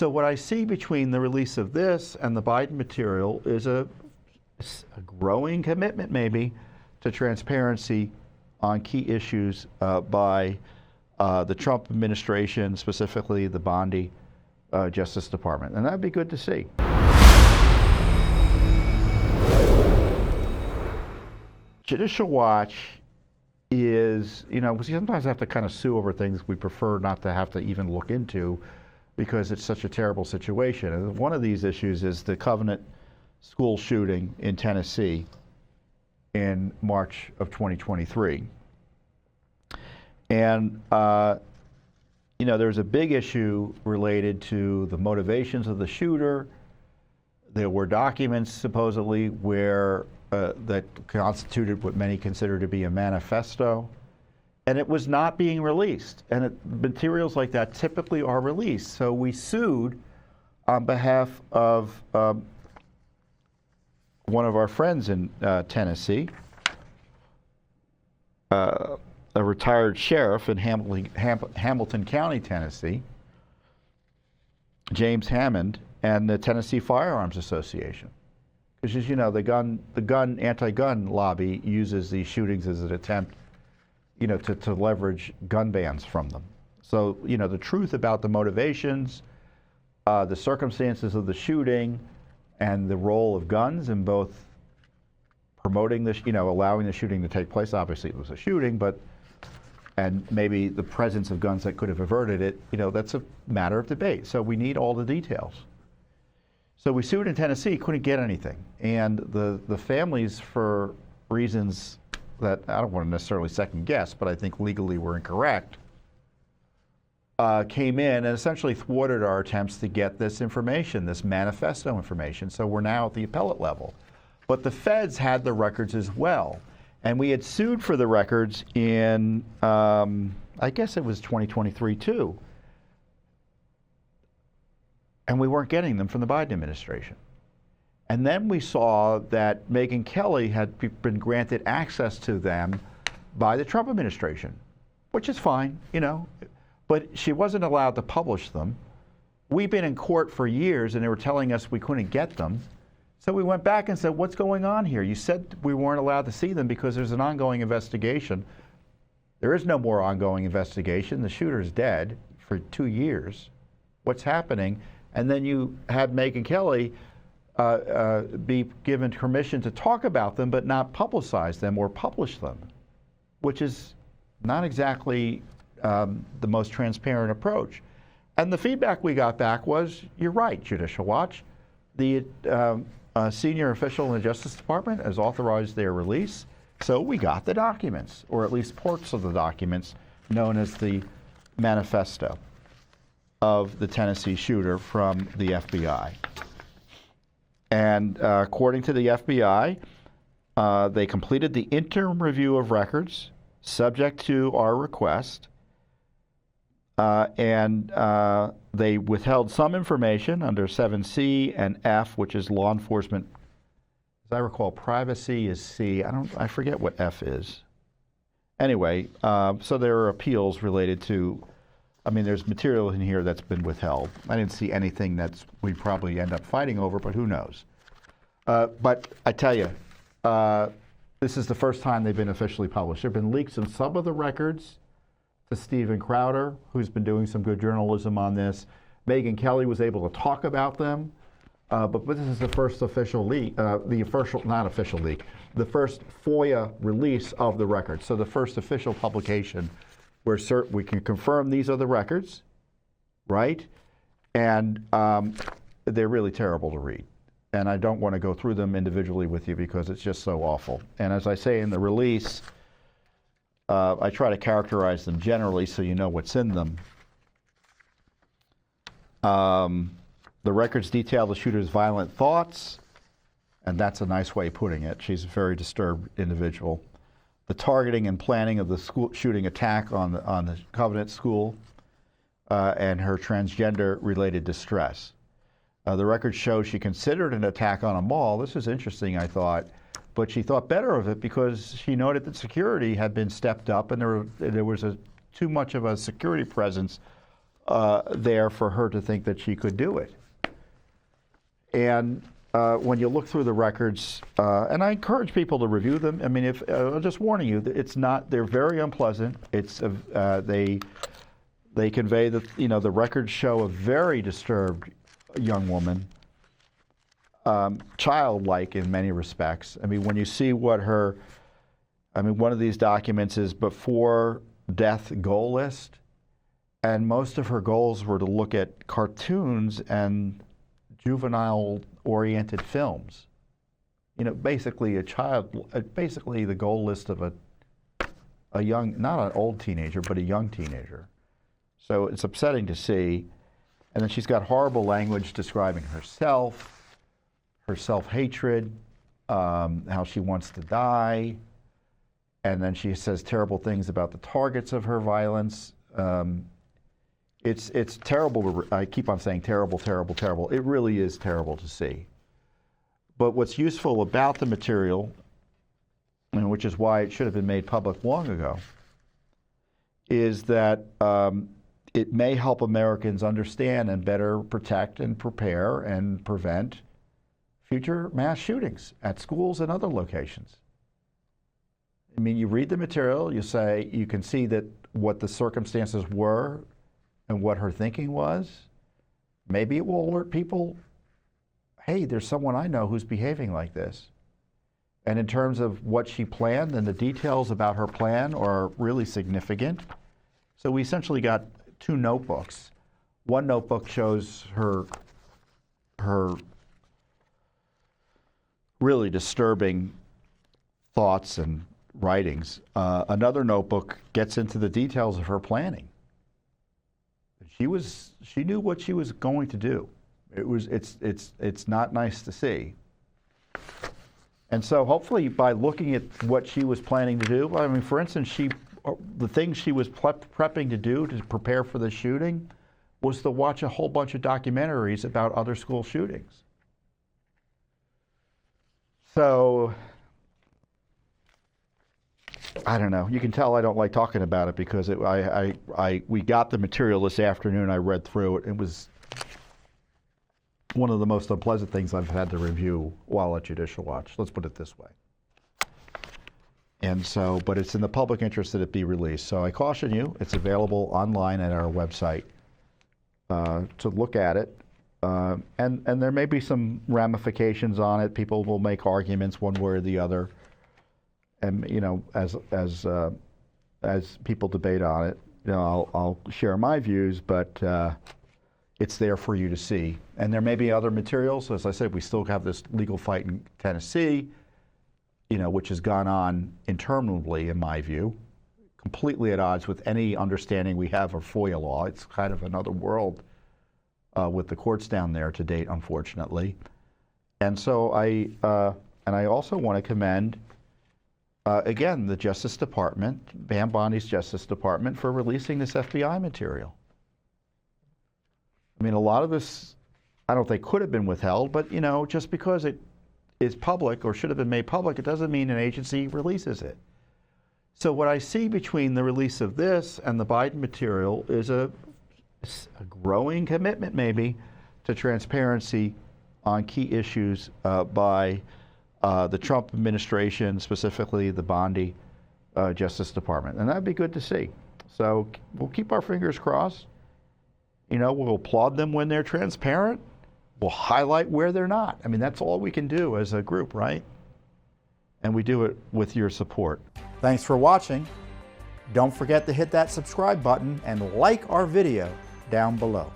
So what I see between the release of this and the Biden material is a growing commitment, maybe, to transparency on key issues by the Trump administration, specifically the Bondi Justice Department. And that'd be good to see. Judicial Watch is, we sometimes have to kind of sue over things we prefer not to have to even look into because it's such a terrible situation. And one of these issues is the Covenant school shooting in Tennessee in March of 2023. And, there's a big issue related to the motivations of the shooter. There were documents supposedly where that constituted what many consider to be a manifesto, and it was not being released. And materials like that typically are released. So we sued on behalf of one of our friends in Tennessee, a retired sheriff in Hamilton County, Tennessee, James Hammond, and the Tennessee Firearms Association. Because as you know, the anti-gun lobby uses these shootings as an attempt, to leverage gun bans from them. So, the truth about the motivations, the circumstances of the shooting, and the role of guns in both promoting the, allowing the shooting to take place. Obviously, it was a shooting, and maybe the presence of guns that could have averted it, that's a matter of debate. So we need all the details. So we sued in Tennessee, couldn't get anything. And the families, for reasons that I don't want to necessarily second guess, but I think legally were incorrect, came in and essentially thwarted our attempts to get this information, this manifesto information. So we're now at the appellate level. But the feds had the records as well. And we had sued for the records in, I guess it was 2023 too. And we weren't getting them from the Biden administration. And then we saw that Megyn Kelly had been granted access to them by the Trump administration, which is fine, but she wasn't allowed to publish them. We've been in court for years and they were telling us we couldn't get them. So we went back and said, what's going on here? You said we weren't allowed to see them because there's an ongoing investigation. There is no more ongoing investigation. The shooter's dead for 2 years. What's happening? And then you had Megyn Kelly be given permission to talk about them but not publicize them or publish them, which is not exactly the most transparent approach. And the feedback we got back was, you're right, Judicial Watch. The senior official in the Justice Department has authorized their release, so we got the documents, or at least parts of the documents, known as the Manifesto of the Tennessee shooter from the FBI. And according to the FBI, they completed the interim review of records subject to our request, and they withheld some information under 7C and F, which is law enforcement. As I recall, privacy is C. I forget what F is. Anyway, so there are appeals related to, there's material in here that's been withheld. I didn't see anything that's we probably end up fighting over, but who knows? But I tell you, this is the first time they've been officially published. There have been leaks of some of the records to Stephen Crowder, who's been doing some good journalism on this. Megyn Kelly was able to talk about them, but this is the first official leak, the first FOIA release of the records. So the first official publication where we can confirm these are the records, right? And they're really terrible to read. And I don't want to go through them individually with you because it's just so awful. And as I say in the release, I try to characterize them generally so you know what's in them. The records detail the shooter's violent thoughts, and that's a nice way of putting it. She's a very disturbed individual. The targeting and planning of the school shooting attack on the Covenant school, and her transgender-related distress. The records show she considered an attack on a mall. This is interesting, I thought, but she thought better of it because she noted that security had been stepped up and there was too much of a security presence there for her to think that she could do it. And when you look through the records, and I encourage people to review them. I mean, if I'm just warning you, it's not. They're very unpleasant. It's they convey that the records show a very disturbed young woman, childlike in many respects. I mean, when you see what her, I mean, one of these documents is before death goal list, and most of her goals were to look at cartoons and juvenile-oriented films. Basically basically the goal list of a young, not an old teenager, but a young teenager. So it's upsetting to see. And then she's got horrible language describing herself, her self-hatred, how she wants to die. And then she says terrible things about the targets of her violence. It's terrible. I keep on saying terrible, terrible, terrible. It really is terrible to see. But what's useful about the material, and which is why it should have been made public long ago, is that it may help Americans understand and better protect and prepare and prevent future mass shootings at schools and other locations. I mean, you read the material, you can see that what the circumstances were and what her thinking was. Maybe it will alert people, hey, there's someone I know who's behaving like this. And in terms of what she planned, and the details about her plan are really significant. So we essentially got 2 notebooks. One notebook shows her really disturbing thoughts and writings. Another notebook gets into the details of her planning. She knew what she was going to do. It's not nice to see. And so hopefully by looking at what she was planning to do, I mean, for instance, the things she was prepping to do to prepare for the shooting was to watch a whole bunch of documentaries about other school shootings. So, I don't know. You can tell I don't like talking about it because we got the material this afternoon. I read through it. It was one of the most unpleasant things I've had to review while at Judicial Watch. Let's put it this way. And so, but it's in the public interest that it be released. So I caution you, it's available online at our website to look at it. And there may be some ramifications on it. People will make arguments one way or the other. And as people debate on it, I'll share my views, but it's there for you to see. And there may be other materials. As I said, we still have this legal fight in Tennessee, which has gone on interminably, in my view, completely at odds with any understanding we have of FOIA law. It's kind of another world with the courts down there to date, unfortunately. And so I also want to commend, again, the Justice Department, Pam Bondi's Justice Department, for releasing this FBI material. I mean, a lot of this, I don't think could have been withheld, but just because it is public or should have been made public, it doesn't mean an agency releases it. So what I see between the release of this and the Biden material is a growing commitment, maybe, to transparency on key issues by the Trump administration, specifically the Bondi Justice Department. And that'd be good to see. So we'll keep our fingers crossed. We'll applaud them when they're transparent. We'll highlight where they're not. I mean, that's all we can do as a group, right? And we do it with your support. Thanks for watching. Don't forget to hit that subscribe button and like our video down below.